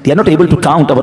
They are not able to count our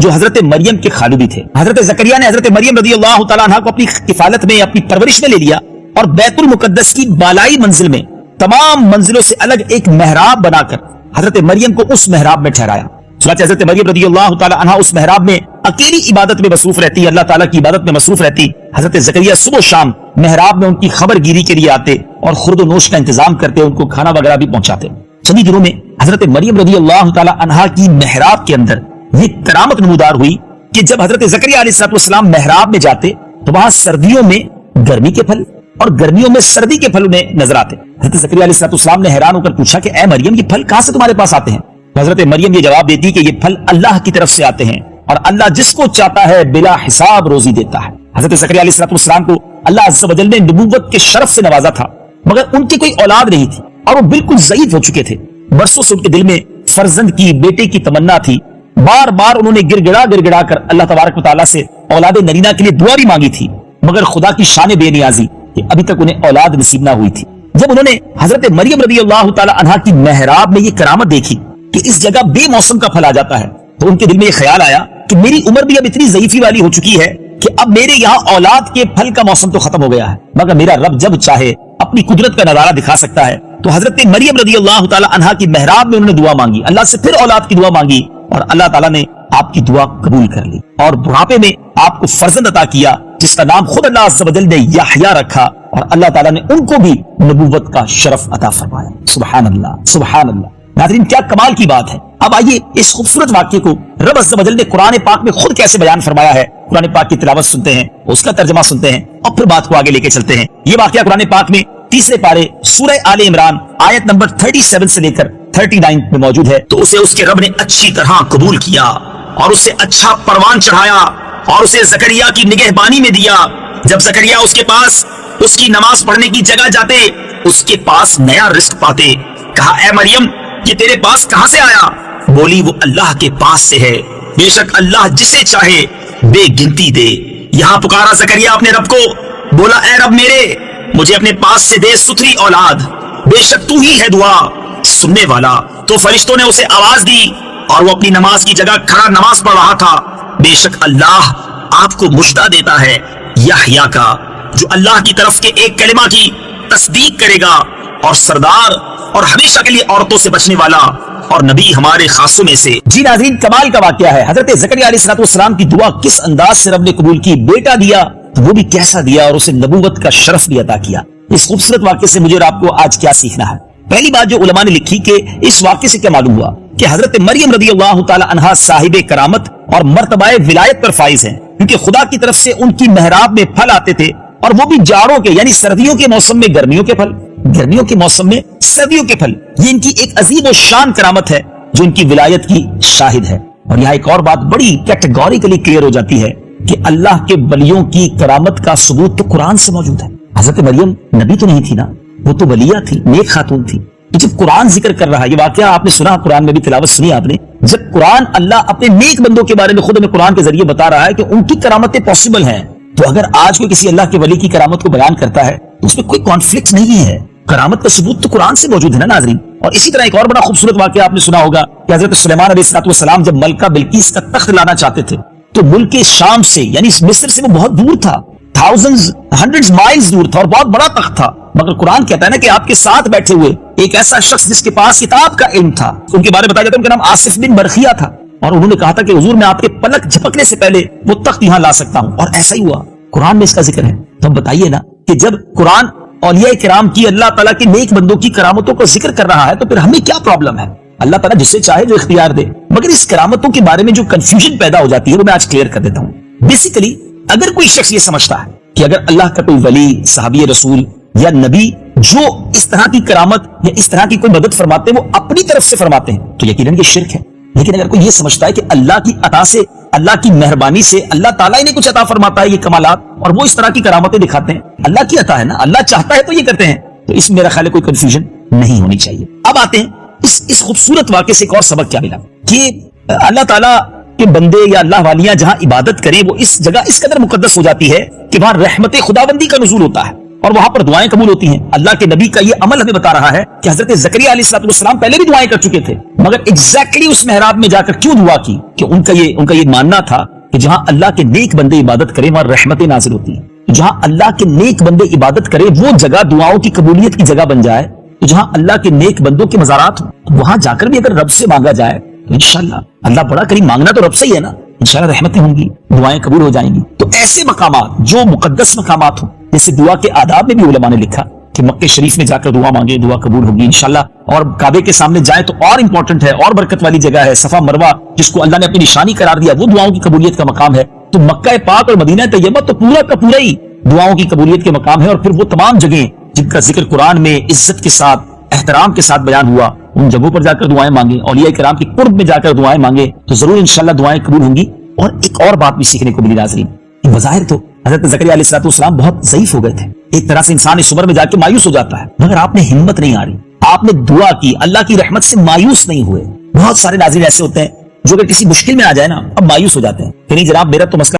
جو حضرت مریم کے خالو بھی تھے. حضرت زکریا نے حضرت مریم رضی اللہ تعالیٰ عنہ کو اپنی کفالت میں اپنی پرورش میں لے لیا اور بیت المقدس کی بالائی منزل میں تمام منزلوں سے الگ ایک محراب بنا کر حضرت مریم کو اس محراب میں ٹھہرایا. چنانچہ حضرت مریم رضی اللہ تعالیٰ عنہ اس محراب میں اکیلی عبادت میں مصروف رہتی, اللہ تعالیٰ کی عبادت میں مصروف رہتی. حضرت زکریا صبح و شام محراب میں ان کی خبر گیری کے لیے آتے اور خورد و نوش کا انتظام کرتے, ان کو کھانا وغیرہ بھی پہنچاتے. چند دنوں میں حضرت مریم رضی اللہ تعالیٰ عنہ کی محراب کے اندر یہ کرامت نمودار ہوئی کہ جب حضرت زکریا علیہ السلام محراب میں جاتے تو وہاں سردیوں میں گرمی کے پھل اور گرمیوں میں سردی کے پھل انہیں نظر آتے. حضرت زکریا علیہ السلام نے حیران ہو کر پوچھا کہ اے مریم یہ پھل کہاں سے تمہارے پاس آتے ہیں؟ حضرت مریم یہ جواب دیتی کہ یہ پھل اللہ کی طرف سے آتے ہیں اور اللہ جس کو چاہتا ہے بلا حساب روزی دیتا ہے. حضرت زکریا علیہ السلام کو اللہ عز و جل نے نبوت کے شرف سے نوازا تھا, مگر ان کی کوئی اولاد نہیں تھی اور وہ بالکل ضعیف ہو چکے تھے. برسوں سے ان کے دل میں فرزند کی, بیٹے کی تمنا تھی. بار بار انہوں نے گر گڑا کر اللہ تبارک و تعالیٰ سے اولاد نرینہ کے لیے دعا بھی مانگی تھی, مگر خدا کی شان بے نیازی کہ ابھی تک انہیں اولاد نصیب نہ ہوئی تھی. جب انہوں نے حضرت مریم رضی اللہ تعالی عنہا کی محراب میں یہ کرامت دیکھی کہ اس جگہ بے موسم کا پھل آ جاتا ہے, تو ان کے دل میں یہ خیال آیا کہ میری عمر بھی اب اتنی ضعیفی والی ہو چکی ہے کہ اب میرے یہاں اولاد کے پھل کا موسم تو ختم ہو گیا ہے, مگر میرا رب جب چاہے اپنی قدرت کا نظارہ دکھا سکتا ہے. تو حضرت مریم رضی اللہ تعالی عنہا کی محراب میں انہوں نے دعا مانگی, اللہ سے پھر اولاد کی دعا مانگی اور اللہ تعالیٰ نے آپ کی دعا قبول کر لی اور بڑھاپے میں آپ کو فرزند عطا کیا جس کا نام خود اللہ عز و جل نے یحییٰ رکھا, اور اللہ تعالیٰ نے ان کو بھی نبوت کا شرف عطا فرمایا. سبحان اللہ, سبحان اللہ. ناظرین کیا کمال کی بات ہے. اب آئیے اس خوبصورت واقعے کو رب عز و جل نے قرآن پاک میں خود کیسے بیان فرمایا ہے. قرآن پاک کی تلاوت سنتے ہیں, اس کا ترجمہ سنتے ہیں اور پھر بات کو آگے لے کے چلتے ہیں. یہ واقعہ قرآن پاک میں تیسرے پارے سورہ آل عمران آیت نمبر 37 سے لے کر 39 میں موجود ہے. تو اسے اس کے رب نے اچھی طرح قبول کیا اور اسے اچھا پروان چڑھایا اور اسے زکریا کی نگہبانی میں دیا. جب زکریا اس کے پاس اس کی نماز پڑھنے کی جگہ جاتے, اس کے پاس نیا رزق پاتے. کہا اے مریم یہ تیرے پاس کہاں سے آیا؟ بولی وہ اللہ کے پاس سے ہے, بے شک اللہ جسے چاہے بے گنتی دے. یہاں پکارا زکریا اپنے رب کو, بولا اے رب میرے مجھے اپنے پاس سے دے ستھری اولاد, بے شک تو ہی ہے دعا سننے والا. تو فرشتوں نے اسے آواز دی اور وہ اپنی نماز کی جگہ کھڑا نماز پڑھ رہا تھا. بے شک اللہ آپ کو مژدہ دیتا ہے یحییٰ کا, جو اللہ کی طرف کے ایک کلمہ کی تصدیق کرے گا, اور سردار اور ہمیشہ کے لیے عورتوں سے بچنے والا اور نبی ہمارے خاصوں میں سے. جی ناظرین کمال کا واقعہ ہے. حضرت زکریا علیہ السلام کی دعا کس انداز سے رب نے قبول کی, بیٹا دیا تو وہ بھی کیسا دیا, اور اسے نبوت کا شرف بھی عطا کیا. اس خوبصورت واقعے سے مجھے اور آپ کو آج کیا سیکھنا ہے؟ پہلی بات جو علماء نے لکھی کہ اس واقعے سے کیا معلوم ہوا کہ حضرت مریم رضی اللہ تعالی عنہا صاحب کرامت اور مرتبہ ولایت پر فائز ہیں, کیونکہ خدا کی طرف سے ان کی محراب میں پھل آتے تھے, اور وہ بھی جاڑوں کے یعنی سردیوں کے موسم میں گرمیوں کے پھل, گرمیوں کے موسم میں سردیوں کے پھل. یہ ان کی ایک عظیم و شان کرامت ہے جو ان کی ولایت کی شاہد ہے. اور یہاں ایک اور بات بڑی کیٹیگوریکلی کلیئر ہو جاتی ہے کہ اللہ کے ولیوں کی کرامت کا ثبوت تو قرآن سے موجود ہے. حضرت مریم نبی تو نہیں تھی نا, وہ تو ولیہ تھی, نیک خاتون تھی. تو جب قرآن ذکر کر رہا ہے, یہ واقعہ آپ نے سنا, قرآن میں بھی تلاوت سنی آپ نے, جب قرآن اللہ اپنے نیک بندوں کے بارے میں خود ہمیں قرآن کے ذریعے بتا رہا ہے کہ ان کی کرامتیں پاسبل ہیں, تو اگر آج کوئی کسی اللہ کے ولی کی کرامت کو بیان کرتا ہے تو اس میں کوئی کانفلکٹ نہیں ہے. کرامت کا ثبوت تو قرآن سے موجود ہے نا ناظرین. اور اسی طرح ایک اور بڑا خوبصورت واقعہ آپ نے سنا ہوگا کہ حضرت سلیمان علیہ السلام جب ملکہ بلقیس کا تخت لانا چاہتے تھے تو ملک شام سے یعنی مصر سے وہ بہت دور تھا, ہنڈریڈز مائلز دور تھا اور بہت بڑا تخت تھا. مگر قرآن کہتا ہے نا کہ آپ کے ساتھ بیٹھے ہوئے ایک ایسا شخص جس کے پاس کتاب کا علم تھا, ان کے بارے میں بتایا جاتا ہے ان کا نام آصف بن برخیہ تھا, اور انہوں نے کہا تھا کہ حضور میں آپ کے پلک جھپکنے سے پہلے وہ تخت یہاں لا سکتا ہوں, اور ایسا ہی ہوا. قرآن میں اس کا ذکر ہے. تو اب بتائیے نا کہ جب قرآن اولیاء کرام کی, اللہ تعالیٰ کے نیک بندوں کی کرامتوں کو ذکر کر رہا ہے تو پھر ہمیں کیا پرابلم ہے؟ اللہ تعالیٰ جسے چاہے جو اختیار دے. مگر اس کرامتوں کے بارے میں جو کنفیوژن پیدا ہو جاتی ہے وہ میں آج کلیئر کر دیتا ہوں. بیسیکلی اگر کوئی شخص یہ سمجھتا ہے کہ اگر اللہ کا کوئی ولی, صحابی رسول یا نبی جو اس طرح کی کرامت یا اس طرح کی کوئی مدد فرماتے ہیں وہ اپنی طرف سے فرماتے ہیں تو یقیناً یہ شرک ہے. لیکن اگر کوئی یہ سمجھتا ہے کہ اللہ کی عطا سے, اللہ کی مہربانی سے اللہ تعالیٰ انہیں کچھ عطا فرماتا ہے یہ کمالات, اور وہ اس طرح کی کرامتیں دکھاتے ہیں, اللہ کی عطا ہے نا, اللہ چاہتا ہے تو یہ کرتے ہیں, تو اس میں میرا خیال ہے کوئی کنفیوژن نہیں ہونی چاہیے. اب آتے ہیں اس خوبصورت واقعے سے ایک اور سبق کیا ملا کہ اللہ تعالیٰ کے بندے یا اللہ والیاں جہاں عبادت کریں وہ اس جگہ اس قدر مقدس ہو جاتی ہے کہ وہاں رحمت خداوندی کا نزول ہوتا ہے. اور وہاں پر دعائیں قبول ہوتی ہیں. اللہ کے نبی کا یہ عمل ہمیں بتا رہا ہے کہ حضرت زکریا علیہ السلام پہلے بھی دعائیں کر چکے تھے، مگر ایگزیکٹلی اس محراب میں جا کر کیوں دعا کی؟ کہ ان کا یہ ماننا تھا کہ جہاں اللہ کے نیک بندے عبادت کریں وہاں رحمتیں نازل ہوتی ہیں. جہاں اللہ کے نیک بندے عبادت کریں وہ جگہ دعاؤں کی قبولیت کی جگہ بن جائے. تو جہاں اللہ کے نیک بندوں کے مزارات ہوں وہاں جا کر بھی اگر رب سے مانگا جائے تو انشاءاللہ اللہ بڑا کریم، مانگنا تو رب سے ہی ہے نا، انشاءاللہ رحمتیں ہوں گی، دعائیں قبول ہو جائیں گی. تو ایسے مقامات جو مقدس مقامات ہوں، جیسے دعا کے آداب میں بھی علماء نے لکھا کہ مکہ شریف میں جا کر دعا مانگے، دعا قبول ہوگی انشاءاللہ. اور کعبے کے سامنے جائیں تو اور امپورٹنٹ ہے، اور برکت والی جگہ ہے. صفا مروہ جس کو اللہ نے اپنی نشانی قرار دیا وہ دعاؤں کی قبولیت کا مقام ہے. تو مکہ پاک اور مدینہ طیبہ تو پورا کا پورا ہی دعاؤں کی قبولیت کے مقام ہے. اور پھر وہ تمام جگہیں جن کا ذکر قرآن میں عزت کے ساتھ، احترام کے ساتھ بیان ہوا، ان جگہوں پر جا کر دعائیں مانگیں، اولیاء کرام کی قرب میں جا کر دعائیں مانگیں تو ضرور انشاءاللہ دعائیں قبول ہوں گی. اور ایک اور بات بھی سیکھنے کو ملی ناظرین، کہ بظاہر تو حضرت زکریا علیہ السلام بہت ضعیف ہو گئے تھے. ایک طرح سے انسان اس عمر میں جا کے مایوس ہو جاتا ہے، مگر آپ نے ہمت نہیں ہاری، آپ نے دعا کی، اللہ کی رحمت سے مایوس نہیں ہوئے. بہت سارے ناظرین ایسے ہوتے ہیں جو اگر کسی مشکل میں آ جائے نا اب مایوس ہو جاتے ہیں کہ نہیں جناب میرا تو مسئلہ